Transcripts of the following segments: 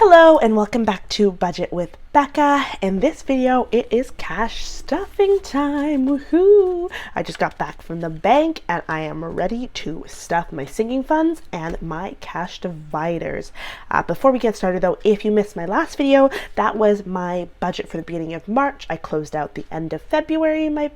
Hello and welcome back to Budget with Becca. In this video, it is cash stuffing time. Woohoo! I just got back from the bank and I am ready to stuff my sinking funds and my cash dividers. Before we get started though, if you missed my last video, that was my budget for the beginning of March. I closed out the end of February, my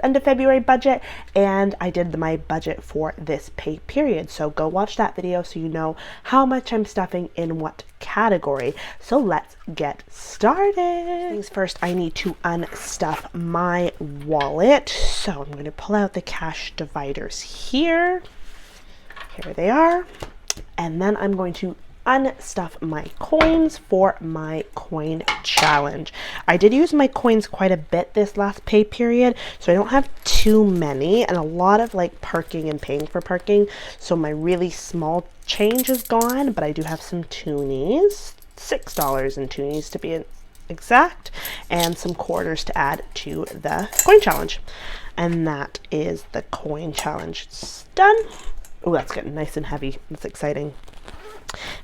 end of February budget, and I did my budget for this pay period. So go watch that video so you know how much I'm stuffing in what category. So let's get started. Things first, I need to unstuff my wallet. So I'm going to pull out the cash dividers here. Here they are. And then I'm going to unstuff my coins for my coin challenge. I did use my coins quite a bit this last pay period, so I don't have too many and a lot of like parking and paying for parking, so my really small change is gone, but I do have some toonies, $6 in toonies to be exact, and some quarters to add to the coin challenge. And that is the coin challenge. It's done. Oh, that's getting nice and heavy. That's exciting.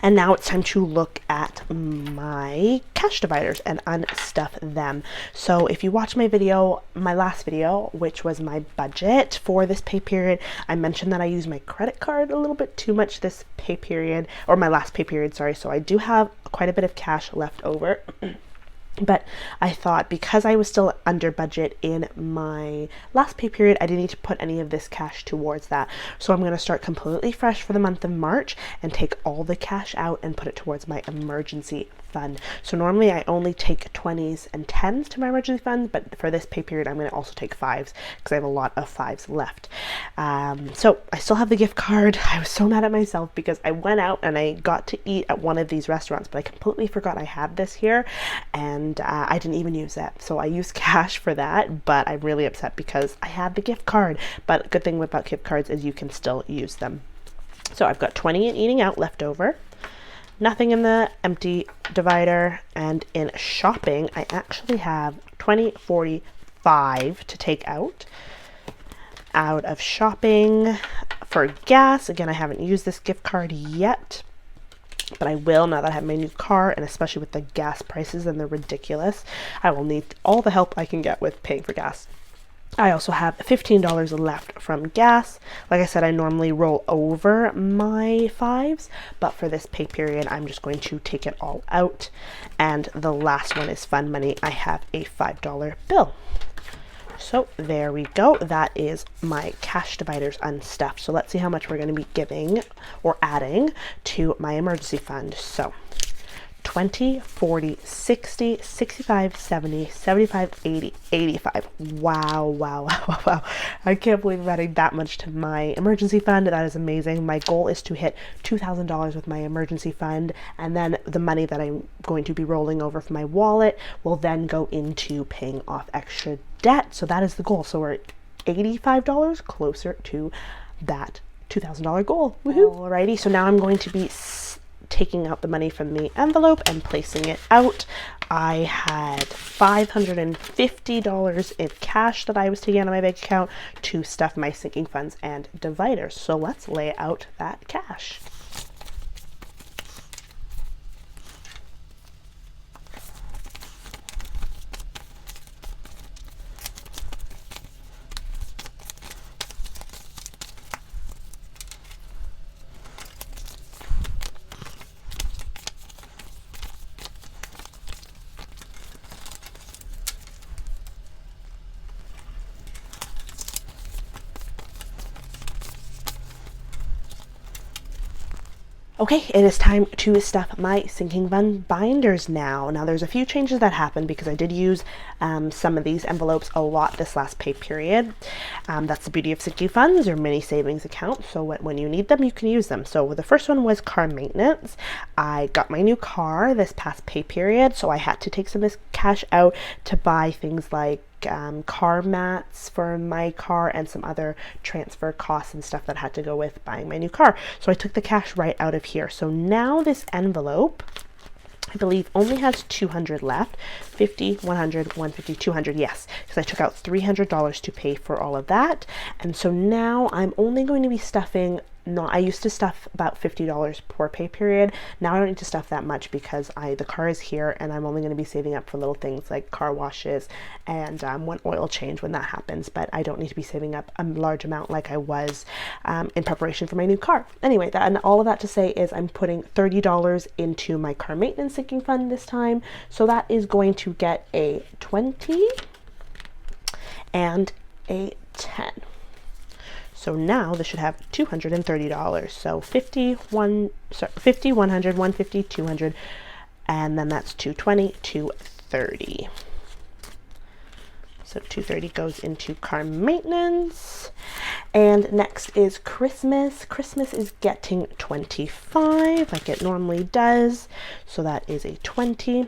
And now it's time to look at my cash dividers and unstuff them. So if you watch my video, my last video, which was my budget for this pay period, I mentioned that I used my credit card a little bit too much this pay period, or my last pay period, sorry. So I do have quite a bit of cash left over. But I thought because I was still under budget in my last pay period, I didn't need to put any of this cash towards that. So I'm going to start completely fresh for the month of March and take all the cash out and put it towards my emergency fund. So normally I only take 20s and 10s to my emergency fund, but for this pay period I'm going to also take 5s because I have a lot of 5s left. So I still have the gift card. I was so mad at myself because I went out and I got to eat at one of these restaurants, but I completely forgot I had this here, and I didn't even use that. So I used cash for that, but I'm really upset because I had the gift card. But good thing about gift cards is you can still use them. So I've got 20 in eating out left over. Nothing in the empty divider, and in shopping I actually have 20, 40, 5 to take out of shopping. For gas, again, I haven't used this gift card yet, but I will now that I have my new car, and especially with the gas prices, and they're ridiculous. I will need all the help I can get with paying for gas. I also have $15 left from gas. Like I said, I normally roll over my 5s, but for this pay period, I'm just going to take it all out. And the last one is fun money. I have a $5 bill. So there we go. That is my cash dividers unstuffed. So let's see how much we're going to be giving or adding to my emergency fund. So 20, 40, 60, 65, 70, 75, 80, 85. Wow. I can't believe I'm adding that much to my emergency fund. That is amazing. My goal is to hit $2,000 with my emergency fund, and then the money that I'm going to be rolling over from my wallet will then go into paying off extra debt. So that is the goal. So we're $85 closer to that $2,000 goal. Woohoo! Alrighty, so now I'm going to be taking out the money from the envelope and placing it out. I had $550 in cash that I was taking out of my bank account to stuff my sinking funds and dividers. So let's lay out that cash. Okay, it is time to stuff my sinking fund binders now. Now there's a few changes that happened because I did use some of these envelopes a lot this last pay period. That's the beauty of sinking funds or mini savings accounts. So when you need them, you can use them. So the first one was car maintenance. I got my new car this past pay period, so I had to take some of this cash out to buy things like car mats for my car and some other transfer costs and stuff that had to go with buying my new car. So I took the cash right out of here. So now this envelope, I believe, only has 200 left. 50, 100, 150, 200, yes, because I took out $300 to pay for all of that. And so now I'm only going to be stuffing not, I used to stuff about $50 per pay period. Now I don't need to stuff that much because the car is here, and I'm only going to be saving up for little things like car washes and one oil change when that happens, but I don't need to be saving up a large amount like I was in preparation for my new car. Anyway, and all of that to say is I'm putting $30 into my car maintenance sinking fund this time, so that is going to get a 20 and a 10. So now this should have $230. So 50, 100, 150, 200, and then that's 220, 230. So 230 goes into car maintenance. And next is Christmas. Christmas is getting 25 like it normally does. So that is a 20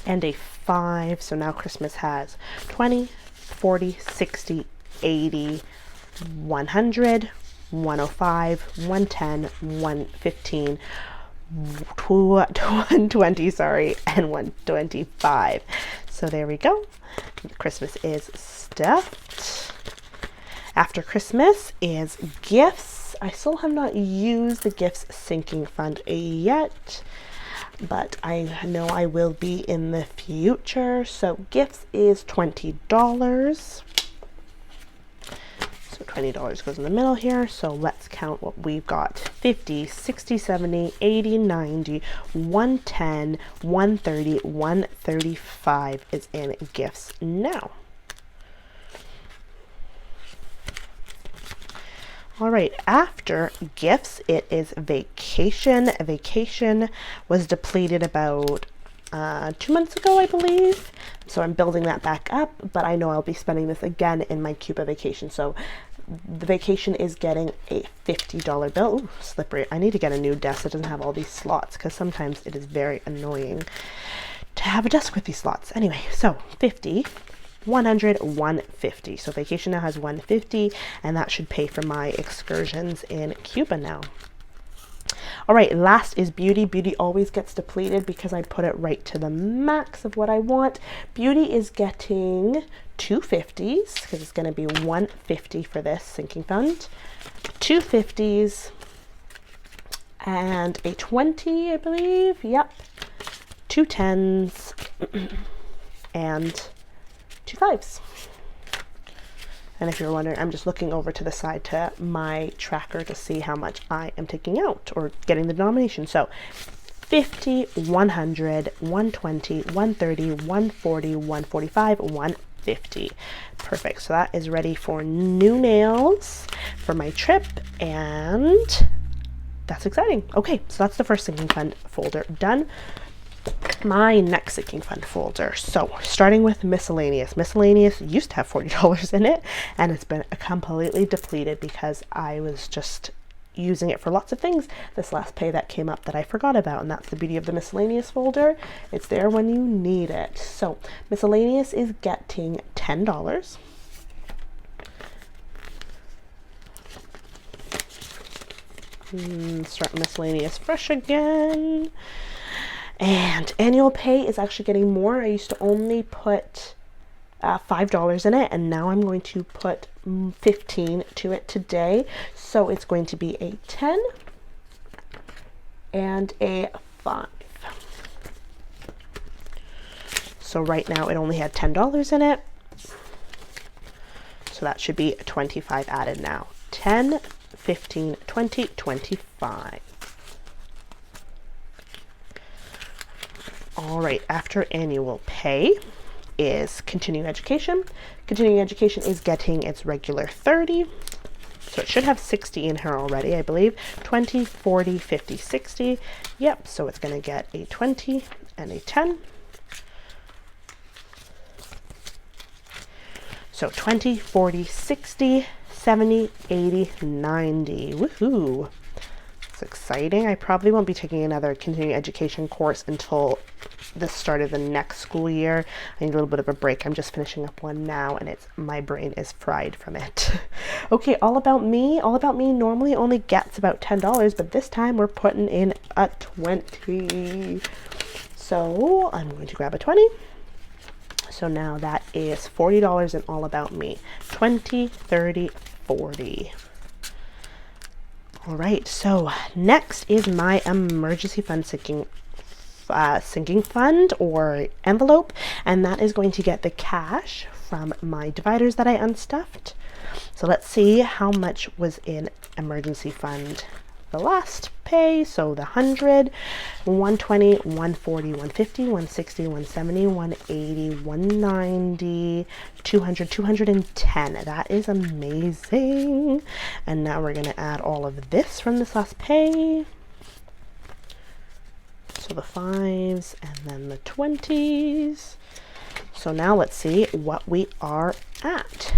and a 5. So now Christmas has 20, 40, 60, 80, 100, 105, 110, 115, 120, sorry, and 125. So there we go. Christmas is stuffed. After Christmas is gifts. I still have not used the gifts sinking fund yet, but I know I will be in the future. So gifts is $20. So $20 goes in the middle here. So let's count what we've got. 50, 60, 70, 80, 90, 110, 130, 135 is in gifts now. All right, after gifts, it is vacation. Vacation was depleted about 2 months ago, I believe. So I'm building that back up, but I know I'll be spending this again in my Cuba vacation. So the vacation is getting a $50 bill. Ooh, slippery. I need to get a new desk that doesn't have all these slots, because sometimes it is very annoying to have a desk with these slots. Anyway, so 50, 100, 150. So vacation now has 150, and that should pay for my excursions in Cuba now. All right, last is beauty. Beauty always gets depleted because I put it right to the max of what I want. Beauty is getting 250s because it's going to be 150 for this sinking fund. 250s and a 20, I believe. Yep. 2 10s and 2 5s. And if you're wondering, I'm just looking over to the side to my tracker to see how much I am taking out or getting the denomination. So 50, 100, 120, 130, 140, 145, 150. Perfect. So that is ready for new nails for my trip, and that's exciting. Okay, so that's the first sinking fund folder done. My next sinking fund folder. So starting with miscellaneous. Miscellaneous used to have $40 in it, and it's been completely depleted because I was just using it for lots of things this last pay that came up that I forgot about, and that's the beauty of the miscellaneous folder. It's there when you need it. So miscellaneous is getting $10. Start miscellaneous fresh again. And annual pay is actually getting more. I used to only put $5 in it, and now I'm going to put 15 to it today. So it's going to be a 10 and a 5. So right now it only had $10 in it. So that should be 25 added now. 10, 15, 20, 25. All right, after annual pay is continuing education. Continuing education is getting its regular 30. So it should have 60 in here already, I believe. 20, 40, 50, 60. Yep, so it's going to get a 20 and a 10. So 20, 40, 60, 70, 80, 90. Woohoo! It's exciting. I probably won't be taking another continuing education course until the start of the next school year. I need a little bit of a break. I'm just finishing up one now, and my brain is fried from it. Okay, all about me. All about me normally only gets about $10, but this time we're putting in a 20. So I'm going to grab a 20. So now that is $40 in all about me. 20, 30, 40. All right, so next is my emergency fund sinking fund or envelope, and that is going to get the cash from my dividers that I unstuffed. So let's see how much was in emergency fund the last pay. So the 100, 120, 140, 150, 160, 170, 180, 190, 200, 210. That is amazing. And now we're going to add all of this from this last pay. So the 5s and then the 20s. So now let's see what we are at.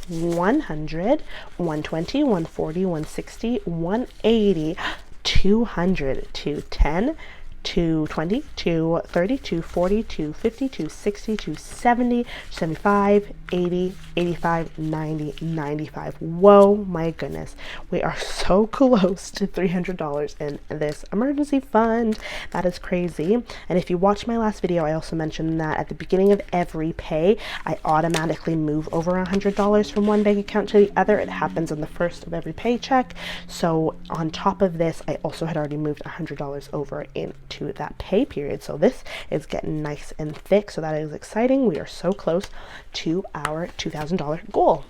100, 120, 140, 160, 180, 200, 210, 220, 230, 240, 250, 260, 270, 75, 80, 85, 90, 95. Whoa, my goodness. We are so close to $300 in this emergency fund. That is crazy. And if you watched my last video, I also mentioned that at the beginning of every pay, I automatically move over $100 from one bank account to the other. It happens on the first of every paycheck. So on top of this, I also had already moved $100 over into that pay period. So this is getting nice and thick. So that is exciting. We are so close to our $2,000 goal.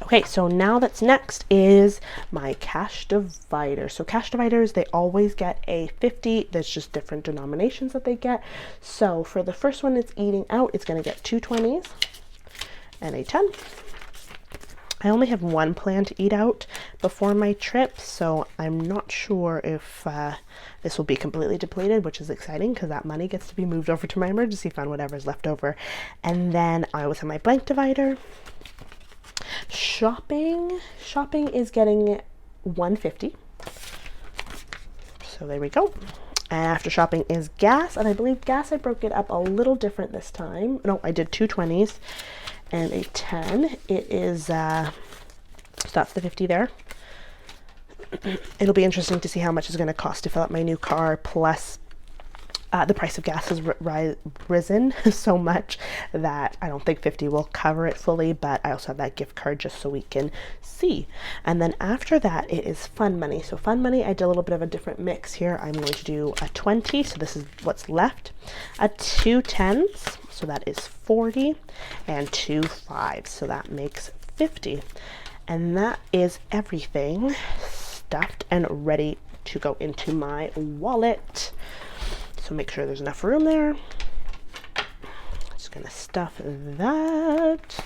Okay, so now that's next is my cash divider. So cash dividers, they always get a 50. There's just different denominations that they get. So for the first one it's eating out, it's going to get 2 20s and a 10. I only have one plan to eat out before my trip, so I'm not sure if this will be completely depleted, which is exciting because that money gets to be moved over to my emergency fund, whatever's left over. And then I always have my blank divider. Shopping is getting 150. So there we go. And after shopping is gas, and I believe gas, I broke it up a little different this time. No, I did 2 20s and a 10. It is so that's the 50 there. It'll be interesting to see how much it's going to cost to fill up my new car, plus the price of gas has risen so much that I don't think 50 will cover it fully, but I also have that gift card just so we can see. And then after that, it is fun money. So fun money, I did a little bit of a different mix here. I'm going to do a 20, so this is what's left, a 2 10s, so that is 40, and 2 5s, so that makes 50. And that is everything stuffed and ready to go into my wallet. So make sure there's enough room there. Just gonna stuff that.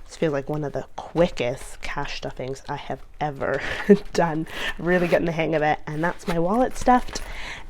This feels like one of the quickest cash stuffings I have ever done. Really getting the hang of it. And that's my wallet stuffed.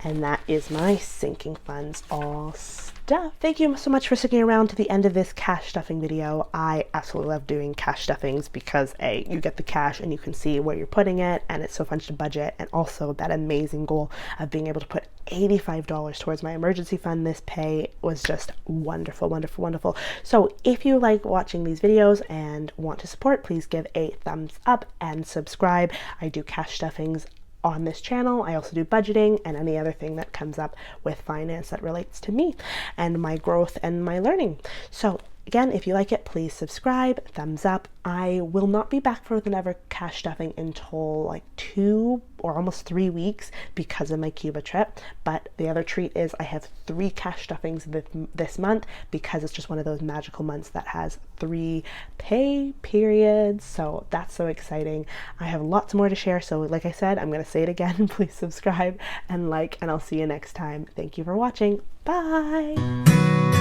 And that is my sinking funds all stuffed. Thank you so much for sticking around to the end of this cash stuffing video. I absolutely love doing cash stuffings because A, you get the cash and you can see where you're putting it, and it's so fun to budget, and also that amazing goal of being able to put $85 towards my emergency fund. This pay was just wonderful, wonderful, wonderful. So if you like watching these videos and want to support, please give a thumbs up and subscribe. I do cash stuffings on this channel. I also do budgeting and any other thing that comes up with finance that relates to me and my growth and my learning. So again, if you like it, please subscribe, thumbs up. I will not be back for another cash stuffing until like 2 or almost 3 weeks because of my Cuba trip. But the other treat is I have 3 cash stuffings this month because it's just one of those magical months that has 3 pay periods. So that's so exciting. I have lots more to share. So like I said, I'm going to say it again. Please subscribe and like, and I'll see you next time. Thank you for watching. Bye.